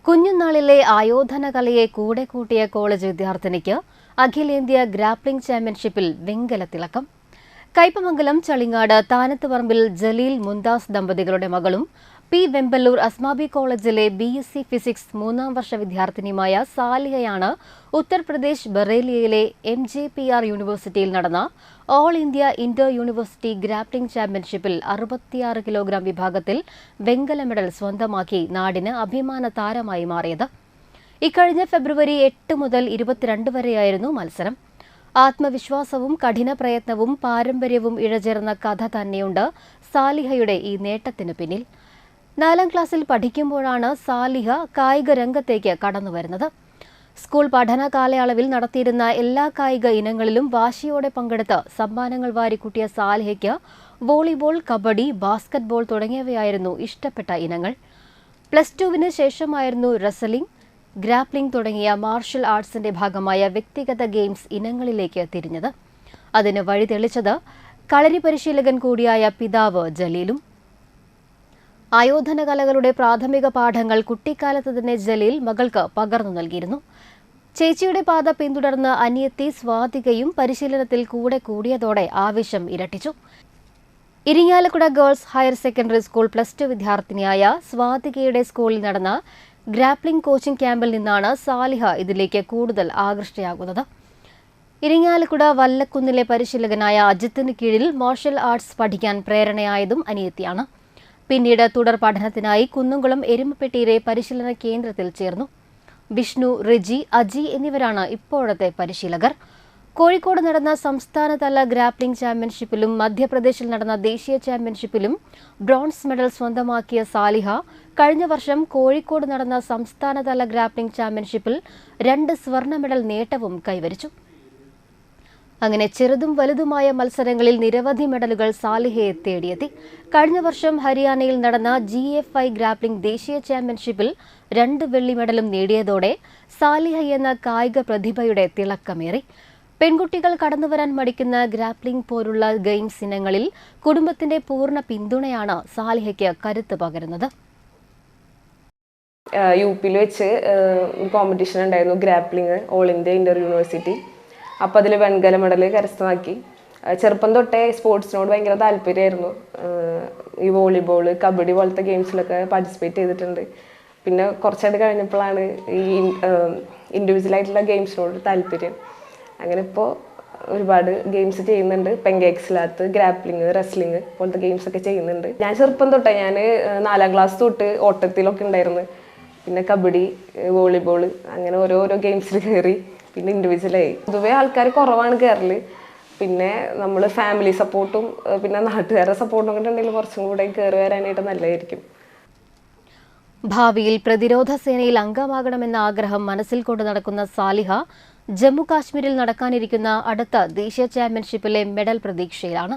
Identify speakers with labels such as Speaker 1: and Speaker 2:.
Speaker 1: കുഞ്ഞുനാളിലെ ആയോധന കലയെ കൂടെ കൂട്ടിയ കോളേജ് വിദ്യാർത്ഥിനിക്ക് അഖിലേന്ത്യാ ഗ്രാപ്ലിംഗ് ചാമ്പ്യൻഷിപ്പിൽ വെങ്കല തിളക്കം. കയ്പമംഗലം ചളിങ്ങാട് താനത്തുപറമ്പിൽ ജലീൽ മുന്താസ് ദമ്പതികളുടെ മകളും പി വെമ്പല്ലൂർ അസ്മാബി കോളേജിലെ BSc ഫിസിക്സ് 3ാം വർഷ വിദ്യാർത്ഥിനിയുമായ സാലിഹയാണ് ഉത്തർപ്രദേശ് ബറേലിയയിലെ MJPR യൂണിവേഴ്സിറ്റിയിൽ നടന്ന all India Inter university grappling ചാമ്പ്യൻഷിപ്പിൽ 66 കിലോഗ്രാം വിഭാഗത്തിൽ വെങ്കല മെഡൽ സ്വന്തമാക്കി നാടിന് അഭിമാന താരമായി മാറിയത്. ഇക്കഴിഞ്ഞ ഫെബ്രുവരി 8 മുതൽ 22 വരെയായിരുന്നു മത്സരം. ആത്മവിശ്വാസവും കഠിന പ്രയത്നവും പാരമ്പര്യവും ഇഴചേർന്ന കഥ തന്നെയുണ്ട് സാലിഹയുടെ ഈ നേട്ടത്തിന് പിന്നിൽ. 4ാം ക്ലാസ്സിൽ പഠിക്കുമ്പോഴാണ് സാലിഹ കായിക രംഗത്തേക്ക് കടന്നുവരുന്നത്. സ്കൂൾ പഠന കാലയളവിൽ നടത്തിയിരുന്ന എല്ലാ കായിക ഇനങ്ങളിലും വാശിയോടെ പങ്കെടുത്ത് സമ്മാനങ്ങൾ വാരിക്കൂട്ടിയ സാലിഹയ്ക്ക് വോളിബോൾ, കബഡി, ബാസ്കറ്റ്ബോൾ തുടങ്ങിയവയായിരുന്നു ഇഷ്ടപ്പെട്ട ഇനങ്ങൾ. +2 ശേഷമായിരുന്നു റെസ്ലിംഗ്, ഗ്രാപ്ലിംഗ് തുടങ്ങിയ മാർഷൽ ആർട്സിന്റെ ഭാഗമായ വ്യക്തിഗത ഗെയിംസ് ഇനങ്ങളിലേക്ക് തിരിഞ്ഞത്. അതിന് വഴി തെളിച്ചത് കളരി പരിശീലകൻ കൂടിയായ പിതാവ് ജലീലും. ആയോധന കലകളുടെ പ്രാഥമിക പാഠങ്ങൾ കുട്ടിക്കാലത്ത് തന്നെ ജലീൽ മകൾക്ക് പകർന്നു നൽകിയിരുന്നു. ചേച്ചിയുടെ പാത പിന്തുടർന്ന് അനിയത്തി സ്വാതികയും പരിശീലനത്തിൽ കൂടെ കൂടിയതോടെ ആവേശം ഇരട്ടിച്ചു. Irinjalakuda girls higher secondary school +2 വിദ്യാർത്ഥിനിയായ സ്വാതികയുടെ സ്കൂളിൽ നടന്ന ഗ്രാപ്ലിംഗ് കോച്ചിംഗ് ക്യാമ്പിൽ നിന്നാണ് സാലിഹ ഇതിലേക്ക് കൂടുതൽ ആകൃഷ്ടയാകുന്നത്. ഇരിങ്ങാലക്കുട വല്ലക്കുന്നിലെ പരിശീലകനായ അജിത്തിന് കീഴിൽ മാർഷൽ ആർട്സ് പഠിക്കാൻ പ്രേരണയായതും അനിയത്തിയാണ്. പിന്നീട് തുടർ പഠനത്തിനായി കുന്നംകുളം എരുമപ്പെട്ടിയിലെ പരിശീലന കേന്ദ്രത്തിൽ ചേർന്നു. വിഷ്ണു, റിജി, അജി എന്നിവരാണ് ഇപ്പോഴത്തെ പരിശീലകർ. കോഴിക്കോട് നടന്ന സംസ്ഥാനതല ഗ്രാപ്ലിംഗ് ചാമ്പ്യൻഷിപ്പിലും മധ്യപ്രദേശിൽ നടന്ന ദേശീയ ചാമ്പ്യൻഷിപ്പിലും ബ്രോൺസ് മെഡൽ സ്വന്തമാക്കിയ സാലിഹ കഴിഞ്ഞ വർഷം കോഴിക്കോട് നടന്ന സംസ്ഥാനതല ഗ്രാപ്ലിംഗ് ചാമ്പ്യൻഷിപ്പിൽ 2 സ്വർണ്ണ മെഡൽ നേട്ടവും കൈവരിച്ചു. അങ്ങനെ ചെറുതും വലുതുമായ മത്സരങ്ങളിൽ നിരവധി മെഡലുകൾ സാലിഹയെ തേടിയെത്തി. കഴിഞ്ഞ വർഷം ഹരിയാനയിൽ നടന്ന GFI ഗ്രാപ്ലിംഗ് ദേശീയ ചാമ്പ്യൻഷിപ്പിൽ 2 വെള്ളി മെഡലും നേടിയതോടെ സാലിഹ എന്ന കായിക പ്രതിഭയുടെ തിളക്കമേറി. പെൺകുട്ടികൾ കടന്നുവരാൻ മടിക്കുന്ന ഗ്രാപ്ലിംഗ് പോലുള്ള ഗെയിംസ് ഇനങ്ങളിൽ കുടുംബത്തിന്റെ പൂർണ്ണ പിന്തുണയാണ് സാലിഹയ്ക്ക് കരുത്ത് പകരുന്നത്.
Speaker 2: UP-ൽ വെച്ച് കോമ്പറ്റീഷൻ ഉണ്ടായിരുന്നു, grappling all India Inter university. അപ്പോൾ അതിൽ വെങ്കല മെഡൽ കരസ്ഥമാക്കി. ചെറുപ്പം തൊട്ടേ സ്പോർട്സിനോട് ഭയങ്കര താല്പര്യമായിരുന്നു. ഈ വോളിബോൾ, കബഡി പോലത്തെ ഗെയിംസിലൊക്കെ പാർട്ടിസിപ്പേറ്റ് ചെയ്തിട്ടുണ്ട്. പിന്നെ കുറച്ചായിട്ട് കഴിഞ്ഞപ്പോഴാണ് ഈ ഇൻഡിവിജ്വലായിട്ടുള്ള ഗെയിംസിനോട് താല്പര്യം. അങ്ങനെ ഇപ്പോൾ ഒരുപാട് ഗെയിംസ് ചെയ്യുന്നുണ്ട്. പെങ്കേക്സിനകത്ത് ഗ്രാപ്ലിംഗ്, റെസ്ലിംഗ് പോലത്തെ ഗെയിംസ് ഒക്കെ ചെയ്യുന്നുണ്ട്. ഞാൻ ചെറുപ്പം തൊട്ടേ, ഞാൻ 4ാം ക്ലാസ് തൊട്ട് ഓട്ടത്തിലൊക്കെ ഉണ്ടായിരുന്നു. പിന്നെ കബഡി, വോളിബോൾ, അങ്ങനെ ഓരോരോ ഗെയിംസിൽ കയറി. പിന്നെ ഇൻഡിവിജ്വലായി. പൊതുവെ ആൾക്കാർ കുറവാണ് കയറല്. പിന്നെ നമ്മൾ ഫാമിലി സപ്പോർട്ടും പിന്നെ നാട്ടുകാരുടെ സപ്പോർട്ടും ഒക്കെ ഉണ്ടെങ്കിൽ കുറച്ചും കൂടെ കയറി വരാനായിട്ട് നല്ലതായിരിക്കും.
Speaker 1: ഭാവിയിൽ പ്രതിരോധ സേനയിൽ അംഗമാകണമെന്ന ആഗ്രഹം മനസ്സിൽ കൊണ്ട് നടക്കുന്ന സാലിഹ ജമ്മു കാശ്മീരിൽ നടക്കാനിരിക്കുന്ന അടുത്ത ദേശീയ ചാമ്പ്യൻഷിപ്പിലെ മെഡൽ പ്രതീക്ഷയിലാണ്.